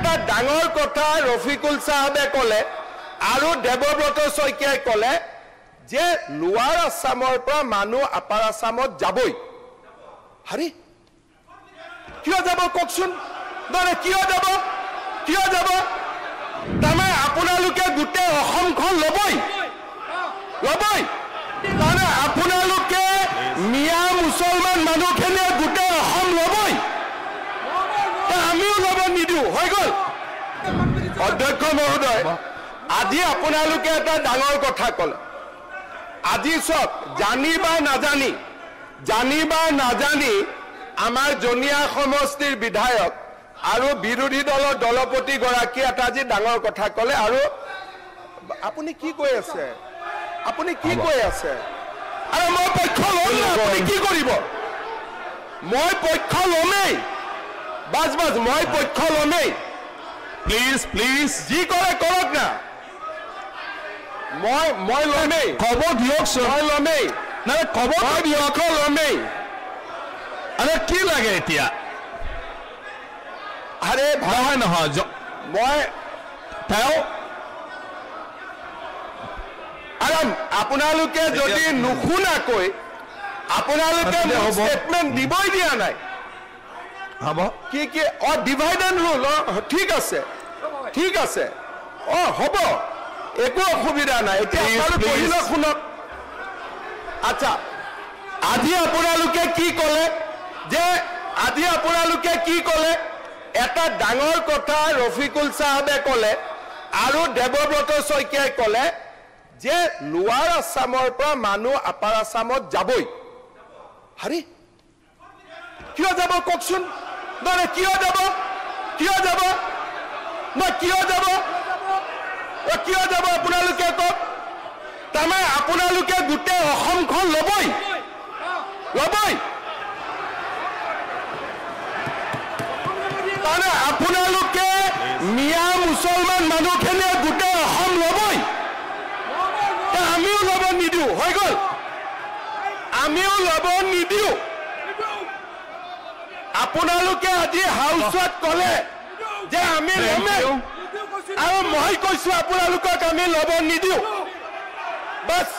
এটা ডাঙৰ কথা ৰফিকুল সাহেবে ক'লে আৰু দেৱব্ৰত শইকীয়াই ক'লে যে লোৱাৰ আছামৰ পৰা মানুহ আপাৰ আছামত যাবই হাৰি কিয় যাব কওকচোন মানে কিয় যাব তাৰমানে আপোনালোকে গোটেই অসমখন ল'বই তাৰমানে আপোনালোকে মিয়া মুছলমান মানুহখিনিয়ে গোটেই অসম ল'বই আমিও ল'ব নিদিওঁ হৈ গ'ল অধ্যক্ষ মহোদয় আজি আপোনালোকে এটা ডাঙৰ কথা ক'লে আজি চক জানি বা নাজানি আমাৰ জনিয়া সমষ্টিৰ বিধায়ক আৰু বিৰোধী দলৰ দলপতি গৰাকী এটা আজি ডাঙৰ কথা ক'লে আৰু আপুনি কি কৈ আছে আৰু মই পক্ষ ল'ম না আপুনি কি কৰিব মই পক্ষ ল'মেই বাজ মই পক্ষ ল'মেই প্লিজ যি কৰে কৰক না মই ল'মেই ক'ব দিয়কচোন মই ল'মেই নাই ক'ব দিয়ক ল'মেই আরে কি লাগে এতিয়া আরে ভাই নহয় মই তাও আরাম আপোনালোকে যদি নুশুনাকৈ আপোনালোকে স্টেটমেন্ট দিবই দিয়া নাই হ'ব কি ডিভাইড এণ্ড ৰুল ঠিক আছে হ'ব একো অসুবিধা নাই এতিয়া আপোনালোকে শুনক আচ্ছা আজি আপোনালোকে কি ক'লে যে এটা ডাঙৰ কথা ৰফিকুল সাহেবে ক'লে আৰু দেৱব্ৰত শইকীয়াই ক'লে যে লোৱাৰ আছামৰ পৰা মানুহ আপাৰ আছামত যাবই হাৰি কিয় যাব কওকচোন মানে কিয় যাব আপোনালোকে কওক তাৰমানে আপোনালোকে গোটেই অসমখন ল'বই তাৰমানে আপোনালোকে মিয়া মুছলমান মানুহখিনিয়ে গোটেই অসম ল'বই আমিও ল'ব নিদিওঁ হৈ গ'ল আপোনালোকে আজি হাউচত ক'লে যে আমি ল'মেই আৰু মই কৈছো আপোনালোকক আমি ল'ব নিদিওঁ বাছ